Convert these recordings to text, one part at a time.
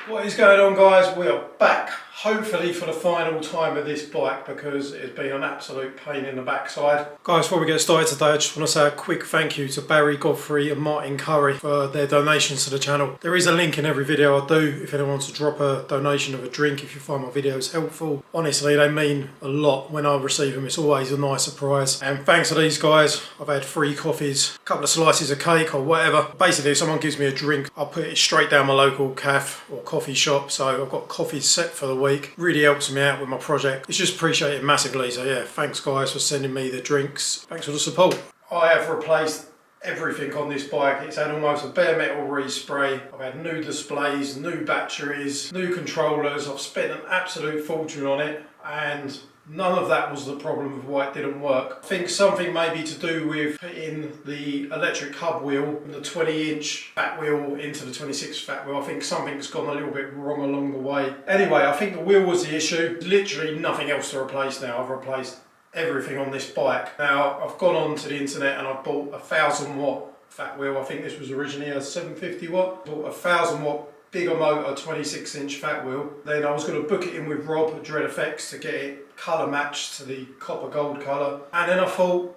What is going on, guys? We are back, hopefully for the final time of this bike, because it's been an absolute pain in the backside. Guys, before we get started today, I just want to say a quick thank you to Barry Godfrey and Martin Curry for their donations to the channel. There is a link in every video I do if anyone wants to drop a donation of a drink if you find my videos helpful. Honestly, they mean a lot when I receive them. It's always a nice surprise. And thanks to these guys, I've had free coffees, a couple of slices of cake or whatever. Basically, if someone gives me a drink, I'll put it straight down my local cafe or coffee shop. So I've got coffees set for the week. Really helps me out with my project. It's just appreciated massively. So yeah, thanks guys for sending me the drinks. Thanks for the support. I have replaced everything on this bike. It's had almost a bare metal respray. I've had new displays, new batteries, new controllers. I've spent an absolute fortune on it, and none of that was the problem of why it didn't work. I think something maybe to do with putting the electric hub wheel from the 20-inch fat wheel into the 26 fat wheel. I think something's gone a little bit wrong along the way. Anyway, I think the wheel was the issue. Literally nothing else to replace now. I've replaced everything on this bike. Now, I've gone onto the internet and I've bought a 1000 watt fat wheel. I think this was originally a 750 watt. Bought a 1000 watt bigger motor 26-inch fat wheel. Then I was going to book it in with Rob at DRED to get it colour matched to the copper gold colour. And then I thought,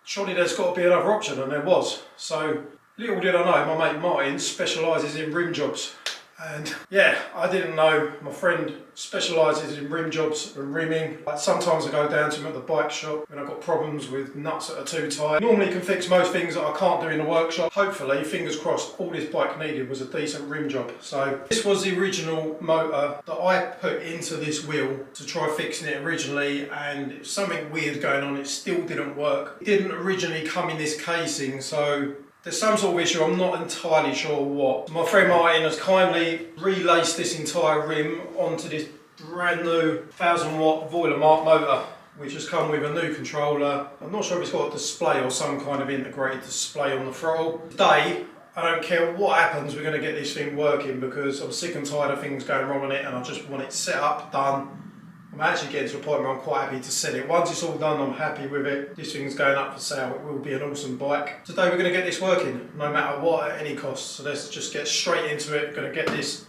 surely there's got to be another option, and there was. So little did I know, my mate Martin specialises in rim jobs. And yeah, I didn't know. My friend specialises in rim jobs and rimming. Like, sometimes I go down to him at the bike shop when I've got problems with nuts that are too tight. Normally can fix most things that I can't do in the workshop. Hopefully, fingers crossed, all this bike needed was a decent rim job. So this was the original motor that I put into this wheel to try fixing it originally, and it was something weird going on. It still didn't work. It didn't originally come in this casing, so there's some sort of issue, I'm not entirely sure what. My friend Martin has kindly relaced this entire rim onto this brand new 1000 watt Voiler Mark motor, which has come with a new controller. I'm not sure if it's got a display or some kind of integrated display on the throttle. Today, I don't care what happens, we're going to get this thing working, because I'm sick and tired of things going wrong on it, and I just want it set up, done. I'm actually getting to a point where I'm quite happy to sell it. Once it's all done, I'm happy with it. This thing's going up for sale. It will be an awesome bike. Today we're going to get this working, no matter what, at any cost. So let's just get straight into it. Going to get this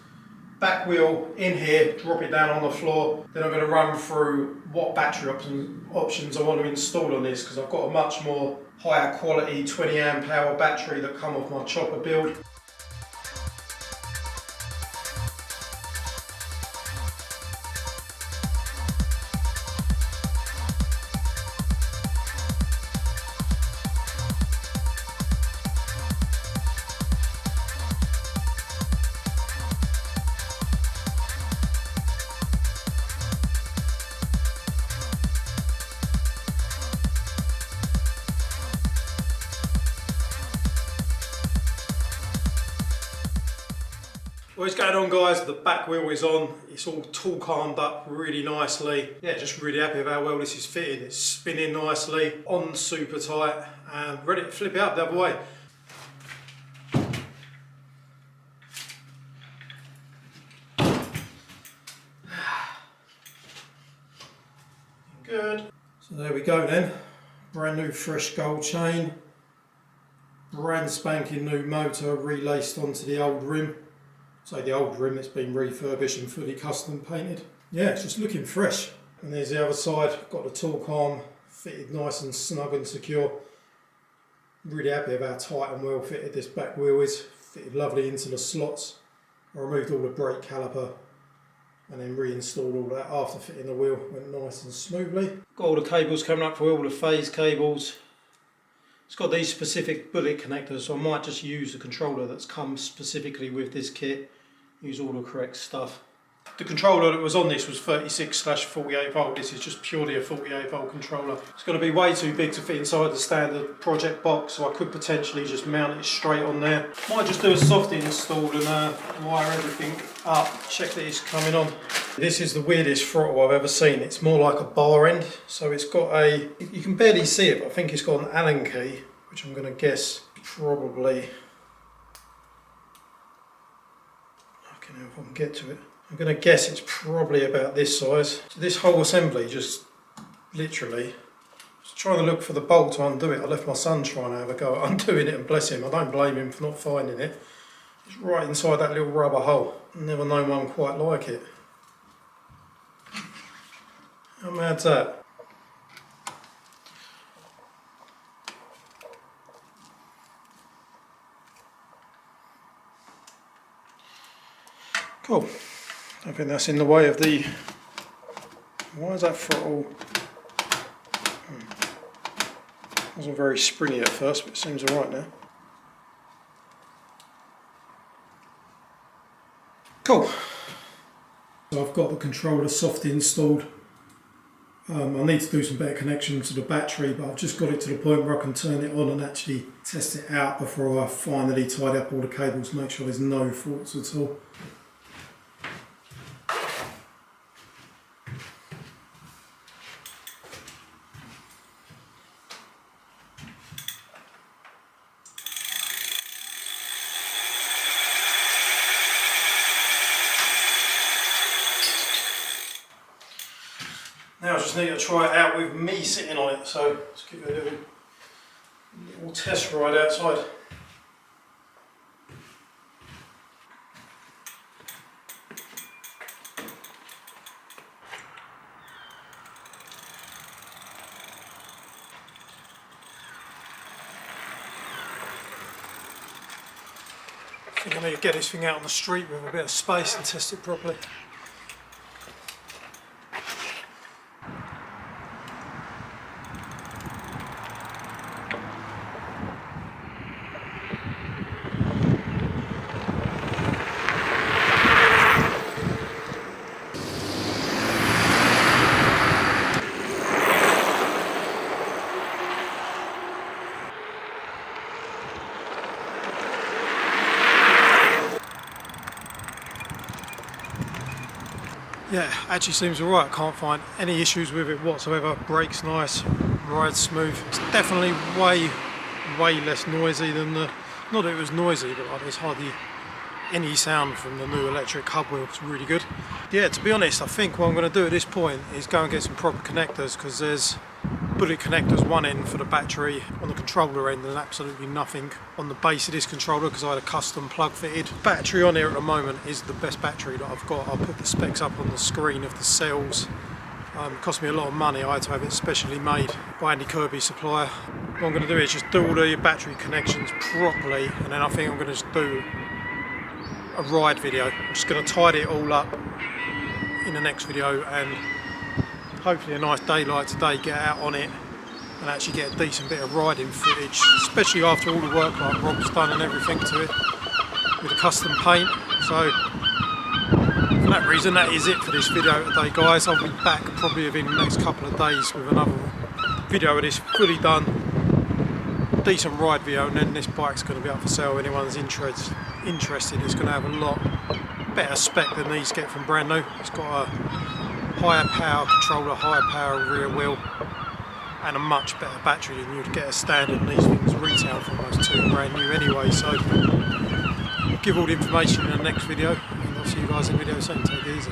back wheel in here, drop it down on the floor. Then I'm going to run through what battery options I want to install on this, because I've got a much more higher quality 20 amp hour battery that come off my chopper build. What's going on, guys? The back wheel is on. It's all torque armed up really nicely. Yeah, just really happy with how well this is fitted. It's spinning nicely, on super tight, and ready to flip it up the other way. Good. So there we go then. Brand new fresh gold chain. Brand spanking new motor relaced onto the old rim. So the old rim that's been refurbished and fully custom painted. Yeah, it's just looking fresh. And there's the other side, got the torque arm fitted nice and snug and secure. Really happy about how tight and well fitted this back wheel is. Fitted lovely into the slots. I removed all the brake caliper and then reinstalled all that after fitting the wheel. Went nice and smoothly. Got all the cables coming up for all the phase cables. It's got these specific bullet connectors, so I might just use the controller that's come specifically with this kit. Use all the correct stuff. The controller that was on this was 36/48 volt. This is just purely a 48 volt controller. It's going to be way too big to fit inside the standard project box, so I could potentially just mount it straight on there. Might just do a soft install and wire everything up, check that it's coming on. This is the weirdest throttle I've ever seen. It's more like a bar end, so it's got a, you can barely see it, but I think it's got an Allen key, which I'm going to guess probably, I can know if I can get to it. I'm going to guess it's probably about this size. So this whole assembly just literally, just trying to look for the bolt to undo it. I left my son trying to have a go at undoing it, and bless him, I don't blame him for not finding it. It's right inside that little rubber hole. Never known one quite like it. How mad's that? Cool. I think that's in the way of the... Why is that throttle? Wasn't very springy at first, but it seems alright now. Cool. So I've got the controller soft installed. I need to do some better connections to the battery, but I've just got it to the point where I can turn it on and actually test it out before I finally tidy up all the cables, make sure there's no faults at all. Now I just need to try it out with me sitting on it, so let's give it a little test ride outside. I think I need to get this thing out on the street with a bit of space and test it properly. Yeah, actually seems alright. Can't find any issues with it whatsoever. Brakes nice, rides smooth. It's definitely way less noisy than the... Not that it was noisy, but like there's hardly any sound from the new electric hub wheel. It's really good. Yeah, to be honest, I think what I'm going to do at this point is go and get some proper connectors, because there's bullet connectors one end for the battery on the controller end and absolutely nothing on the base of this controller, because I had a custom plug fitted. Battery on here at the moment is the best battery that I've got. I'll put the specs up on the screen of the cells. It cost me a lot of money. I had to have it specially made by Andy Kirby's supplier. What I'm going to do is just do all the battery connections properly, and then I think I'm going to just do a ride video. I'm just going to tidy it all up in the next video, and hopefully a nice daylight today, get out on it and actually get a decent bit of riding footage, especially after all the work like Rob's done and everything to it with the custom paint. So for that reason, that is it for this video today, guys. I'll be back probably within the next couple of days with another video of this fully done, decent ride video, and then this bike's going to be up for sale. Anyone's interested, it's going to have a lot better spec than these get from brand new. It's got a higher power controller, higher power rear wheel, and a much better battery than you'd get a standard, and these things retail for almost £2 brand new anyway. So I'll give all the information in the next video, and I'll see you guys in the video soon. Take it easy.